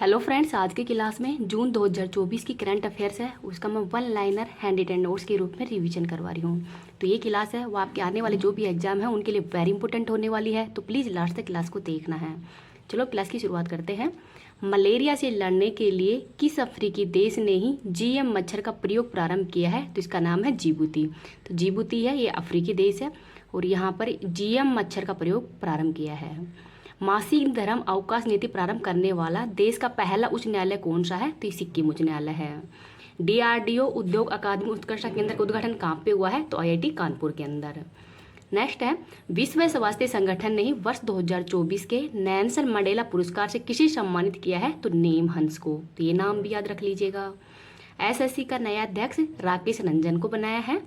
Hello friends, आज की class में जून 2024 की करंट अफेयर्स है, उसका मैं one liner handwritten notes के रूप में रिवीजन करवा रही हूँ। तो ये क्लास है वो आपके आने वाले जो भी एग्जाम है उनके लिए वेरी इंपॉर्टेंट होने वाली है, तो प्लीज़ लास्ट तक क्लास को देखना है। चलो क्लास की शुरुआत करते हैं। मलेरिया से लड़ने के लिए किस अफ्रीकी देश ने ही जीएम मच्छर का प्रयोग प्रारंभ किया है? तो इसका नाम है जिबूती। तो जिबूती है, ये अफ्रीकी देश है और यहाँ पर जीएम मच्छर का प्रयोग प्रारंभ किया है। मासिक धर्म अवकाश नीति प्रारंभ करने वाला देश का पहला उच्च न्यायालय कौन सा है? तो ये सिक्किम उच्च न्यायालय है। डीआरडीओ उद्योग अकादमी उत्कृष्टता केंद्र का उद्घाटन कहाँ पे हुआ है? तो आईआईटी कानपुर के अंदर। नेक्स्ट है, विश्व स्वास्थ्य संगठन ने ही वर्ष 2024 के नेल्सन मंडेला पुरस्कार से किसे सम्मानित किया है? तो नेम हंस को। तो ये नाम भी याद रख लीजिएगा। एसएससी का नया अध्यक्ष राकेश रंजन को बनाया है।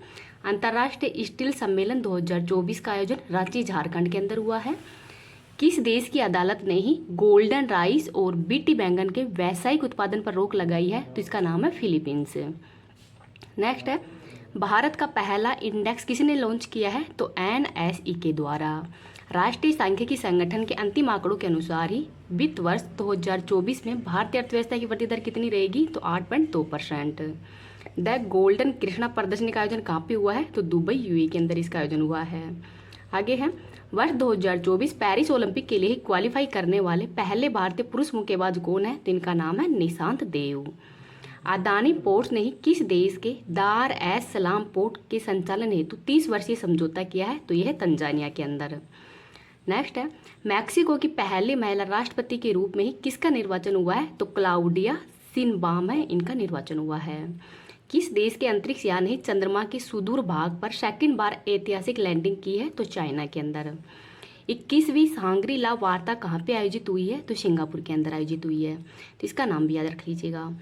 अंतर्राष्ट्रीय स्टील सम्मेलन 2024 का आयोजन रांची झारखंड के अंदर हुआ है। किस देश की अदालत ने ही गोल्डन राइस और बीटी बैंगन के व्यावसायिक उत्पादन पर रोक लगाई है? तो इसका नाम है फिलीपींस। नेक्स्ट है, भारत का पहला इंडेक्स किसने लॉन्च किया है? तो एनएसई के द्वारा। राष्ट्रीय सांख्यिकी संगठन के अंतिम आंकड़ों के अनुसार ही वित्त वर्ष 2024 में भारतीय अर्थव्यवस्था की वृद्धि दर कितनी रहेगी? तो 8.2%। द गोल्डन कृष्णा प्रदर्शनी का आयोजन कहाँ पे हुआ है? तो दुबई यूएई के अंदर इसका आयोजन हुआ है। आगे है, वर्ष 2024 पेरिस ओलंपिक के लिए ही क्वालिफाई करने वाले पहले भारतीय पुरुष मुक्केबाज कौन है? तो इनका नाम है निशांत देव। अदानी पोर्ट्स ने ही किस देश के दार एस सलाम पोर्ट के संचालन हेतु 30 वर्षीय समझौता किया है? तो यह है तंजानिया के अंदर। नेक्स्ट है, मैक्सिको की पहली महिला राष्ट्रपति के रूप में ही किसका निर्वाचन हुआ है? तो क्लाउडिया शिनबाम है, इनका निर्वाचन हुआ है। किस देश के अंतरिक्ष यान ने चंद्रमा के सुदूर भाग पर सेकंड बार ऐतिहासिक लैंडिंग की है? तो चाइना के अंदर। 21वीं सांग्री ला वार्ता कहाँ पे आयोजित हुई है? तो सिंगापुर के अंदर आयोजित हुई है। तो इसका नाम भी याद रख लीजिएगा।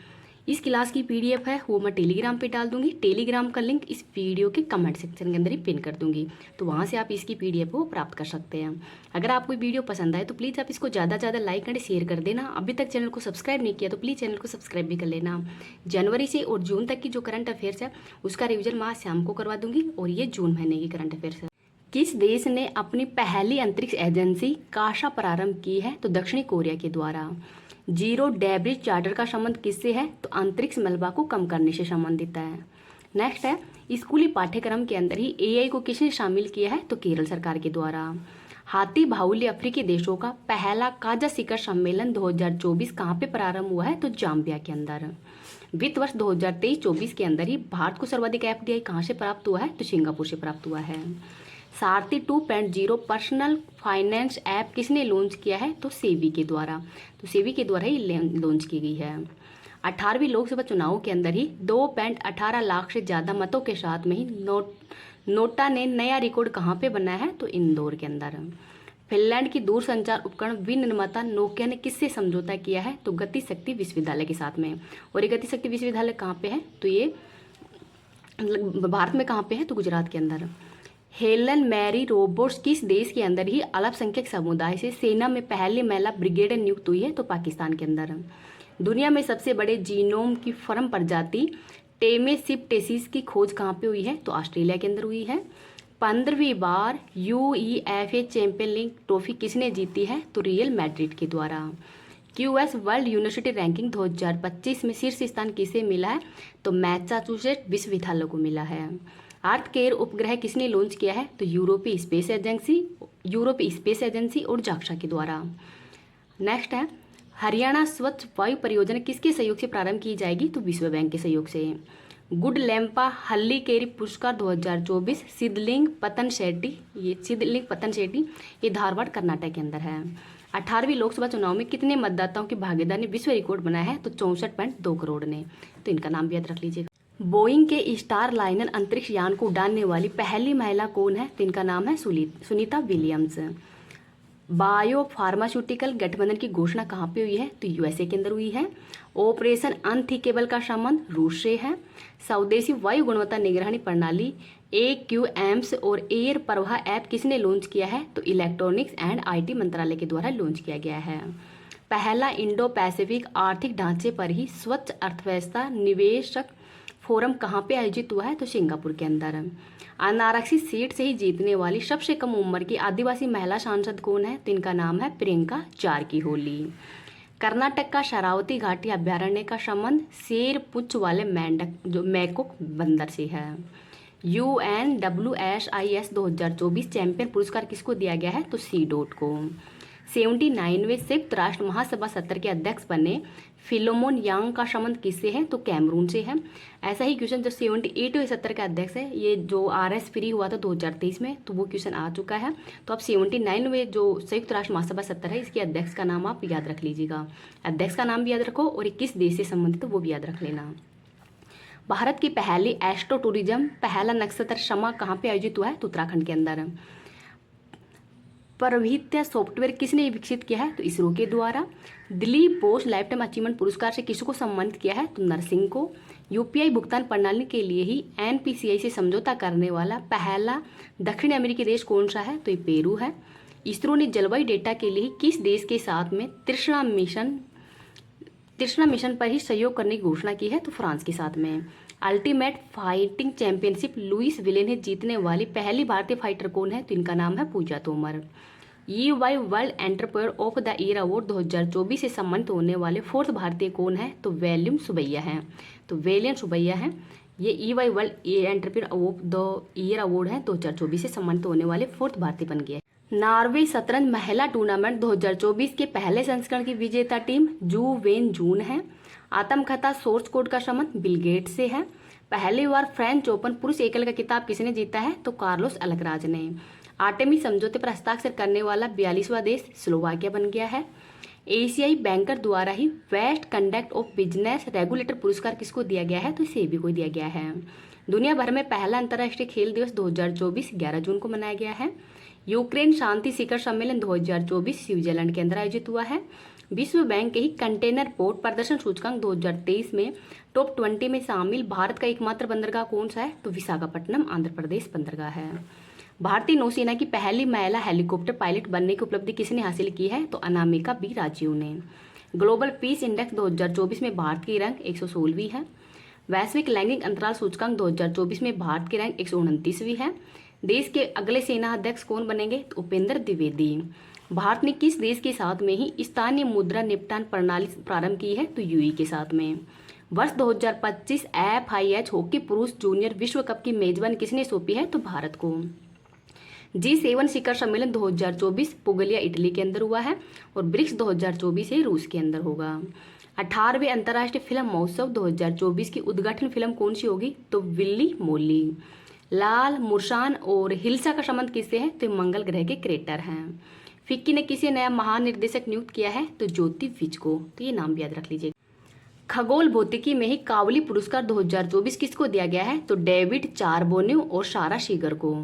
इस क्लास की पीडीएफ है वो मैं टेलीग्राम पे डाल दूंगी। टेलीग्राम का लिंक इस वीडियो के कमेंट सेक्शन के अंदर ही पिन कर दूंगी, तो वहाँ से आप इसकी पीडीएफ को प्राप्त कर सकते हैं। अगर आपको वीडियो पसंद आए तो प्लीज़ आप इसको ज़्यादा से ज़्यादा लाइक एंड शेयर कर देना। अभी तक चैनल को सब्सक्राइब नहीं किया तो प्लीज़ चैनल को सब्सक्राइब भी कर लेना। जनवरी से और जून तक की जो करंट अफेयर्स है उसका रिविजन मैं आज शाम को करवा दूंगी, और ये जून महीने की करंट अफेयर्स है। किस देश ने अपनी पहली अंतरिक्ष एजेंसी काशा प्रारंभ की है? तो दक्षिणी कोरिया के द्वारा। जीरो डेब्रिज चार्टर का संबंध किससे है? तो अंतरिक्ष मलबा को कम करने से संबंधित है। नेक्स्ट है, स्कूली पाठ्यक्रम के अंदर ही एआई को किसने शामिल किया है? तो केरल सरकार के द्वारा। हाथी बाहुल्य अफ्रीकी देशों का पहला काजा शिखर सम्मेलन 2024 कहाँ पे प्रारंभ हुआ है? तो जाम्बिया के अंदर। वित्त वर्ष 2023-24 के अंदर ही भारत को सर्वाधिक एफडीआई कहाँ से प्राप्त हुआ है? तो सिंगापुर से प्राप्त हुआ है। सारथी 2.0 पर्सनल फाइनेंस ऐप किसने लॉन्च किया है? तो सेबी के द्वारा। तो सेबी के द्वारा ही लॉन्च की गई है। 18वीं लोकसभा चुनाव के अंदर ही 2.18 लाख से ज़्यादा मतों के साथ में ही नोटा ने नया रिकॉर्ड कहाँ पे बनाया है? तो इंदौर के अंदर। फिनलैंड की दूरसंचार उपकरण विनिर्माता नोकिया ने किससे समझौता किया है? तो गति शक्ति विश्वविद्यालय के साथ में। और ये गति शक्ति विश्वविद्यालय कहाँ पे है? तो ये भारत में कहाँ पे है? तो गुजरात के अंदर। हेलन मैरी रोबोट्स किस देश के अंदर ही अल्पसंख्यक समुदाय से सेना में पहली महिला ब्रिगेडियर नियुक्त हुई है? तो पाकिस्तान के अंदर। दुनिया में सबसे बड़े जीनोम की फर्म प्रजाति टेमेसिप्टेसिस की खोज कहाँ पे हुई है? तो ऑस्ट्रेलिया के अंदर हुई है। 15वीं बार यूईएफए चैंपियन लीग ट्रॉफी किसने जीती है? तो रियल मैड्रिड के द्वारा। क्यूएस वर्ल्ड यूनिवर्सिटी रैंकिंग 2025 में शीर्ष स्थान किसे मिला है? तो मैसाचुसेट्स विश्वविद्यालय को मिला है। अर्थ केयर उपग्रह किसने लॉन्च किया है? तो यूरोपीय स्पेस एजेंसी और जाक्सा के द्वारा। नेक्स्ट है, हरियाणा स्वच्छ वायु परियोजना किसके सहयोग से प्रारंभ की जाएगी? तो विश्व बैंक के सहयोग से। गुड लैम्पा हल्लीकेरी पुरस्कार 2024 सिद्धलिंग पतन शेट्टी ये धारवाड़ कर्नाटक के अंदर है। 18वीं लोकसभा चुनाव में कितने मतदाताओं की भागीदारी ने विश्व रिकॉर्ड बनाया है? तो 64.2 करोड़ ने। तो इनका नाम भी याद रख लीजिएगा। बोइंग के स्टार लाइनर अंतरिक्ष यान को उड़ाने वाली पहली महिला कौन है? तो इनका नाम है सुनीता विलियम्स। बायो फार्मास्यूटिकल गठबंधन की घोषणा कहाँ पे हुई है? तो यूएसए के अंदर हुई है। ऑपरेशन अनथिंकेबल का संबंध रूस से है। स्वदेशी वायु गुणवत्ता निगरानी प्रणाली AQAMS और एयर प्रवाह ऐप किसने लॉन्च किया है? तो इलेक्ट्रॉनिक्स एंड आईटी मंत्रालय के द्वारा लॉन्च किया गया है। पहला इंडो पैसिफिक आर्थिक ढांचे पर ही स्वच्छ अर्थव्यवस्था निवेशक फोरम कहाँ पे आयोजित हुआ है? तो सिंगापुर के अंदर। अनारक्षित सीट से ही जीतने वाली सबसे कम उम्र की आदिवासी महिला सांसद कौन है? तो इनका नाम है प्रियंका जारकीहोली। कर्नाटक का शरावती घाटी अभ्यारण्य का संबंध शेर पुंछ वाले मेंढक जो मैकोक बंदर से है। UNWSIS 2024 चैंपियन पुरस्कार किसको दिया गया है? तो सी डॉट को। 79वें संयुक्त राष्ट्र महासभा सत्र के अध्यक्ष बने फिलोमोन यांग का संबंध किससे है? तो कैमरून से है। ऐसा ही क्वेश्चन जो 78वें सत्र का अध्यक्ष है, ये जो RS फ्री हुआ था 2023 में, तो वो क्वेश्चन आ चुका है। तो अब 79वें जो संयुक्त राष्ट्र महासभा सत्र है, इसके अध्यक्ष का नाम आप याद रख लीजिएगा। अध्यक्ष का नाम भी याद रखो और किस देश से संबंधित वो भी याद रख लेना। भारत की पहली एस्ट्रो टूरिज्म पहला नक्षत्र शमा कहाँ पे आयोजित हुआ है? तो उत्तराखंड के अंदर। प्रभृत्य सॉफ्टवेयर किसने विकसित किया है? तो इसरो के द्वारा। Delhi post life time achievement पुरस्कार से किसको सम्मानित किया है? तो नरसिंह को। UPI भुगतान प्रणाली के लिए ही NPCI से समझौता करने वाला पहला दक्षिण अमेरिकी देश कौन सा है? तो ये पेरू है। इसरो ने जलवायु डेटा के लिए किस देश के साथ में तृष्णा मिशन पर ही सहयोग करने की घोषणा की है? तो फ्रांस के साथ में। अल्टीमेट फाइटिंग चैंपियनशिप लुइस विलेन जीतने वाली पहली भारतीय फाइटर कौन है? तो इनका नाम है Pooja Tomar. EY world entrepreneur of the year award 2024 से सम्मानित होने वाले फोर्थ भारतीय कौन है? तो वेलियम सुबैया है। तो वेलियम सुबैया है। ये EY world entrepreneur of the year award है 2024 से सम्मानित होने वाले फोर्थ भारतीय बन गए। नॉर्वे शतरंज महिला टूर्नामेंट 2024 के पहले संस्करण की विजेता टीम जू वेन जून है। आत्मकथा सोर्स कोड का संबंध बिल गेट्स से है। पहली बार फ्रेंच ओपन पुरुष एकल का खिताब किसने जीता है? तो कार्लोस अल्कराज ने। आर्टेमिस समझौते पर हस्ताक्षर करने वाला 42वां देश स्लोवाकिया बन गया है। एशियाई बैंकर द्वारा ही best conduct of business regulator पुरस्कार किसको दिया गया है? तो सेबी को दिया गया है। दुनिया भर में पहला अंतर्राष्ट्रीय खेल दिवस 2024 11 जून को मनाया गया है। यूक्रेन शांति शिखर सम्मेलन 2024 स्विट्जरलैंड के अंदर आयोजित हुआ है। विश्व बैंक के ही कंटेनर पोर्ट प्रदर्शन सूचकांक 2023 में टॉप 20 में शामिल भारत का एकमात्र बंदरगाह कौन सा है? तो विशाखापट्टनम आंध्र प्रदेश बंदरगाह है। भारतीय नौसेना की पहली महिला हेलीकॉप्टर पायलट बनने की उपलब्धि किसने हासिल की है? तो अनामिका बी राजीव ने। ग्लोबल पीस इंडेक्स 2024 में भारत की रैंक 116वीं है। वैश्विक लैंगिक अंतराल सूचकांक 2024 में भारत की रैंक 129वीं है। देश के अगले सेना अध्यक्ष कौन बनेंगे? तो उपेंद्र द्विवेदी। भारत ने किस देश के साथ में ही स्थानीय मुद्रा निपटान प्रणाली प्रारंभ की है? तो UAE के साथ में। वर्ष 2025 FIH हॉकी पुरुष जूनियर विश्व कप की मेजबानी किसने सौंपी है? तो भारत को। G7 शिखर सम्मेलन 2024 पुगलिया इटली के अंदर हुआ है और ब्रिक्स 2024 ही रूस के अंदर होगा। 18वें अंतर्राष्ट्रीय फिल्म महोत्सव 2024 की उद्घाटन फिल्म कौन सी होगी? तो विल्ली मोली। लाल मुर्शान और हिल्सा का संबंध किससे है? तो मंगल ग्रह के क्रेटर हैं। फिक्की ने किसे नया महानिर्देशक नियुक्त किया है? तो ज्योति विज को। तो ये नाम भी याद रख लीजिए। खगोल भौतिकी में ही कावली पुरस्कार 2024 किसको दिया गया है? तो डेविड चारबोन्यू और सारा शीगर को।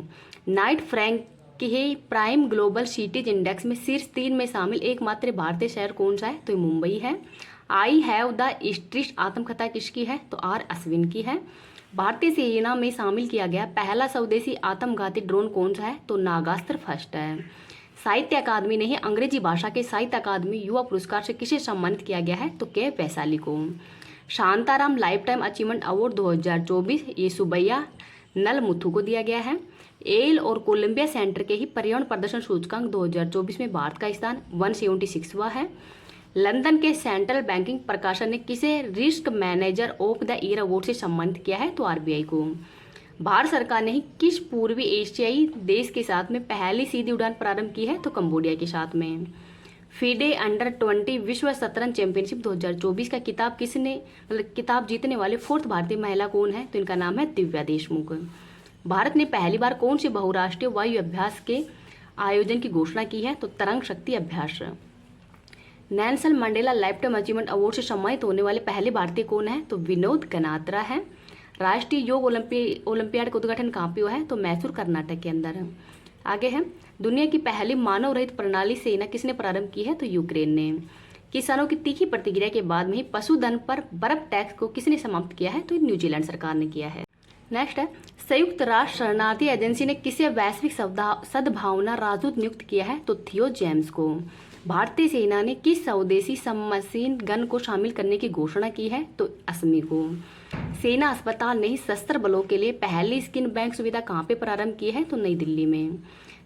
नाइट फ्रैंक के प्राइम ग्लोबल सिटीज इंडेक्स में शीर्ष 3 में शामिल एकमात्र भारतीय शहर कौन सा है? तो मुंबई है। आई हैव द स्ट्रिस्ट आत्मकथा किसकी है? तो R अश्विन की है। भारतीय सेना में शामिल किया गया पहला स्वदेशी आत्मघाती ड्रोन कौन सा है? तो नागास्त्र फर्स्ट है। साहित्य अकादमी ने ही अंग्रेजी भाषा के साहित्य अकादमी युवा पुरस्कार से किसे सम्मानित किया गया है? तो के वैशाली को। Shantaram life time achievement award 2024 ये सुबैया नलमुथु को दिया गया है। एल और कोलंबिया सेंटर के ही पर्यावरण प्रदर्शन सूचकांक 2024 में भारत का स्थान 176वां है। लंदन के सेंट्रल बैंकिंग प्रकाशन ने किसे risk manager of the year award से सम्मानित किया है? तो RBI को। भारत सरकार ने ही किस पूर्वी एशियाई देश के साथ में पहली सीधी उड़ान प्रारंभ की है? तो कंबोडिया के साथ में। फीडे अंडर 20 विश्व शतरंज चैंपियनशिप 2024 का किताब किताब जीतने वाले फोर्थ भारतीय महिला कौन है? तो इनका नाम है दिव्या देशमुख। भारत ने पहली बार कौन से बहुराष्ट्रीय वायु अभ्यास के आयोजन की घोषणा की है? तो तरंग शक्ति अभ्यास। Nelson Mandela life time achievement award से सम्मानित होने वाले पहले भारतीय कौन है? तो विनोद गनात्रा है। राष्ट्रीय योग ओलंपियाड का उद्घाटन कहाँ पे हुआ है? तो मैसूर कर्नाटक के अंदर है। आगे है दुनिया की पहली मानव रहित प्रणाली सेना किसने प्रारंभ की है? तो यूक्रेन ने। किसानों की तीखी प्रतिक्रिया के बाद में ही पशुधन पर बर्फ टैक्स को किसने समाप्त किया है? तो न्यूजीलैंड सरकार ने किया है। नेक्स्ट है संयुक्त राष्ट्र शरणार्थी एजेंसी ने किसे वैश्विक सद्भावना राजदूत नियुक्त किया है? तो थियो जेम्स को। भारतीय सेना ने किस स्वदेशी सबमशीन गन को शामिल करने की घोषणा की है? तो असमी को। सेना अस्पताल ने ही सशस्त्र बलों के लिए पहली स्किन बैंक सुविधा कहाँ पे प्रारंभ की है? तो नई दिल्ली में।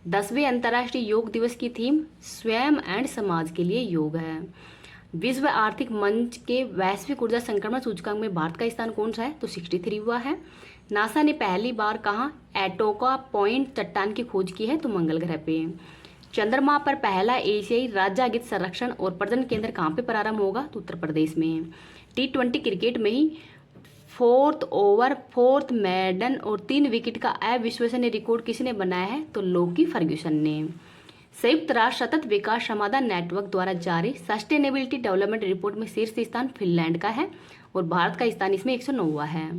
10वें अंतर्राष्ट्रीय योग दिवस की थीम स्वयं एंड समाज के लिए योग है। विश्व आर्थिक मंच के वैश्विक ऊर्जा संक्रमण सूचकांक में भारत का स्थान कौन सा है? तो 63 हुआ है। नासा ने पहली बार कहाँ एटोका पॉइंट चट्टान की खोज की है? तो मंगल ग्रह पे। चंद्रमा पर पहला एशियाई राज्यगीत संरक्षण और प्रजनन केंद्र कहाँ पे प्रारंभ होगा? तो उत्तर प्रदेश में। T20 क्रिकेट में ही 4th ओवर 4th मेडन और 3 विकेट का अविश्वसनीय रिकॉर्ड किसने बनाया है? तो लोकी फर्ग्यूसन ने। संयुक्त राष्ट्र सतत विकास समाधान नेटवर्क द्वारा जारी सस्टेनेबिलिटी डेवलपमेंट रिपोर्ट में शीर्ष स्थान फिनलैंड का है और भारत का स्थान इसमें 109वां है।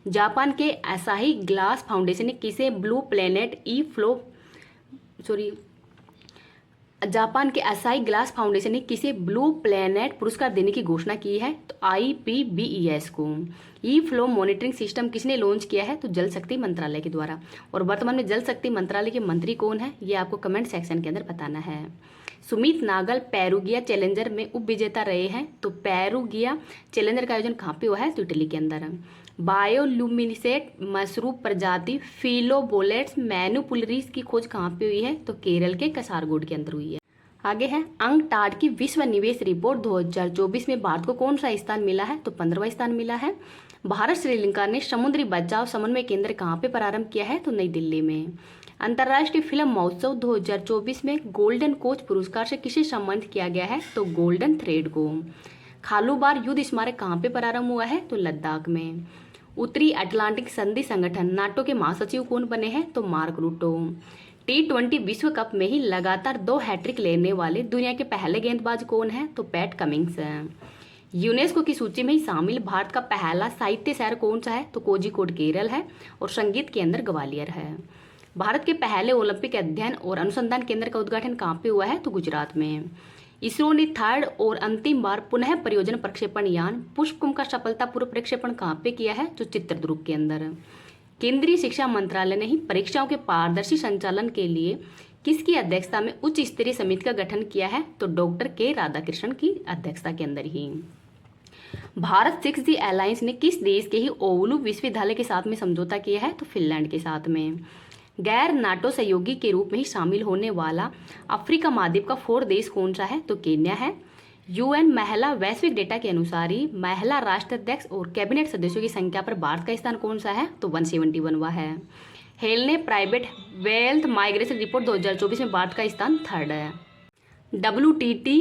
जापान के असाही ग्लास फाउंडेशन ने किसे ब्लू प्लेनेट जापान के असाही ग्लास फाउंडेशन ने किसे ब्लू प्लेनेट पुरस्कार देने की घोषणा की है? तो IPBES को। ई फ्लो मॉनिटरिंग सिस्टम किसने लॉन्च किया है? तो जल शक्ति मंत्रालय के द्वारा। और वर्तमान में जल शक्ति मंत्रालय के मंत्री कौन है? ये आपको कमेंट सेक्शन के अंदर बताना है। सुमित नागल पेरुगिया चैलेंजर में उप विजेता रहे हैं। तो पेरुगिया चैलेंजर का आयोजन कहाँ पे हुआ है? तो इटली के अंदर। बायोल्यूमिनेसेंट मशरूम प्रजाति फिलोबोलेट्स मैनुपुलरिस की खोज कहाँ पे हुई है? तो केरल के कसारगोड के अंदर हुई है। आगे है अंकटाड की विश्व निवेश रिपोर्ट 2024 में भारत को कौन सा स्थान मिला है? तो 15वां स्थान मिला है। भारत श्रीलंका ने समुद्री बचाव समन्वय केंद्र कहाँ पे प्रारंभ किया है? तो नई दिल्ली में। अंतर्राष्ट्रीय फिल्म महोत्सव 2024 में गोल्डन कोच पुरस्कार से किसे सम्मानित किया गया है? तो गोल्डन थ्रेड को। खालूबार युद्ध स्मारक कहाँ पे प्रारंभ हुआ है? तो लद्दाख में। उत्तरी अटलांटिक संधि संगठन नाटो के महासचिव कौन बने हैं? तो मार्क रूटो। T20 विश्व कप में ही लगातार 2 हैट्रिक लेने वाले दुनिया के पहले गेंदबाज कौन है? तो पैट कमिंग्स है। यूनेस्को की सूची में ही शामिल भारत का पहला साहित्य शहर कौन सा है? तो कोझिकोड केरल है और संगीत के अंदर ग्वालियर है। भारत के पहले ओलंपिक अध्ययन और अनुसंधान केंद्र का उद्घाटन कहाँ पे हुआ है? तो गुजरात में। इसरो ने 3rd और अंतिम बार पुनः परियोजना प्रक्षेपण यान पुष्पकुंभ का सफलतापूर्वक प्रक्षेपण कहाँ पे किया है? तो चित्रदुर्ग के अंदर। केंद्रीय शिक्षा मंत्रालय ने ही परीक्षाओं के पारदर्शी संचालन के लिए किसकी अध्यक्षता में उच्च स्तरीय समिति का गठन किया है? तो डॉक्टर के राधाकृष्णन की अध्यक्षता के अंदर ही। भारत 6G अलायंस ने किस देश के ही ओवलू विश्वविद्यालय के साथ में समझौता किया है? तो फिनलैंड के साथ में। गैर नाटो सहयोगी के रूप में ही शामिल होने वाला अफ्रीका महाद्वीप का 4th देश कौन सा है? तो केन्या है। UN महिला वैश्विक डेटा के अनुसार ही महिला राष्ट्राध्यक्ष और कैबिनेट सदस्यों की संख्या पर भारत का स्थान कौन सा है? तो 171वां है। हेल ने प्राइवेट वेल्थ माइग्रेशन रिपोर्ट 2024 में भारत का स्थान 3rd है। WTT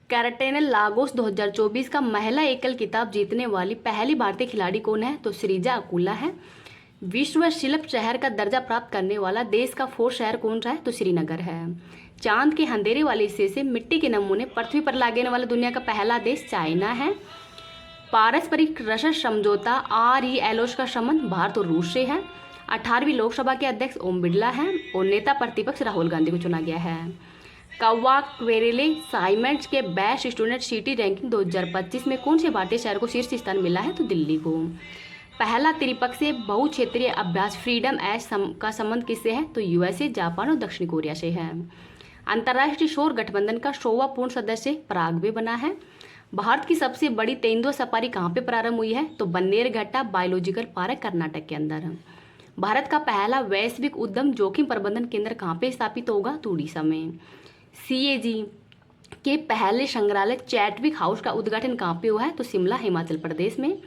कैरेटेनल लागोस 2024 का महिला एकल खिताब जीतने वाली पहली भारतीय खिलाड़ी कौन है? तो श्रीजा अकुला है। विश्व शिल्प शहर का दर्जा प्राप्त करने वाला देश का 4th शहर कौन सा है? तो श्रीनगर है। चांद के अंधेरे वाले हिस्से से मिट्टी के नमूने पृथ्वी पर लाने वाला दुनिया का पहला देश चाइना है। पारस्परिक रसद समझौता RELOs का संबंध भारत और रूस से है। 18वीं लोकसभा के अध्यक्ष ओम बिरला हैं और नेता प्रतिपक्ष राहुल गांधी को चुना गया है। कौवा क्वेरेले साइमेंट्स के बेस्ट स्टूडेंट सिटी रैंकिंग 2025 में कौन से भारतीय शहर को शीर्ष स्थान मिला है? तो दिल्ली को। पहला त्रिपक्षीय बहुक्षेत्रीय अभ्यास फ्रीडम एज का संबंध किससे है? तो USA, जापान और दक्षिण कोरिया से है। अंतर्राष्ट्रीय सौर गठबंधन का 100वां पूर्ण सदस्य पराग्वे बना है। भारत की सबसे बड़ी तेंदुआ सफारी कहाँ पे प्रारंभ हुई है? तो बन्नेरघट्टा बायोलॉजिकल पार्क कर्नाटक के अंदर। भारत का पहला वैश्विक उद्यम जोखिम प्रबंधन केंद्र कहाँ पे स्थापित होगा? तो उड़ीसा में। CAG के पहले संग्रहालय चैटविक हाउस का उद्घाटन कहाँ पे हुआ है? तो शिमला हिमाचल प्रदेश में।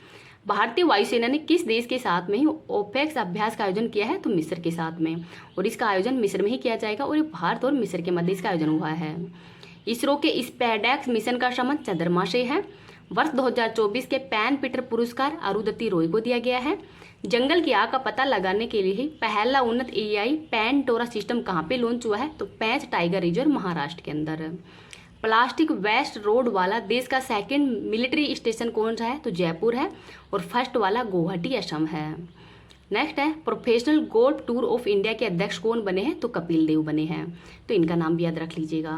भारतीय वायुसेना ने किस देश के साथ में ही ओपेक्स अभ्यास का आयोजन किया है? तो मिस्र के साथ में। और इसका आयोजन मिस्र में ही किया जाएगा और ये भारत और मिस्र के मध्य इसका आयोजन हुआ है। इसरो के स्पेडेक्स मिशन का संबंध चंद्रमा से है। वर्ष 2024 के पैन पीटर पुरस्कार अरुंधति रॉय को दिया गया है। जंगल की आग का पता लगाने के लिए ही पहला उन्नत AI पैनटोरा सिस्टम कहाँ पे लॉन्च हुआ है? तो पैंच टाइगर रिजर्व महाराष्ट्र के अंदर। प्लास्टिक वेस्ट रोड वाला देश का 2nd मिलिट्री स्टेशन कौन सा है? तो जयपुर है और 1st वाला गुवाहाटी असम है। नेक्स्ट है professional golf tour of India के अध्यक्ष कौन बने हैं? तो कपिल देव बने हैं। तो इनका नाम भी याद रख लीजिएगा।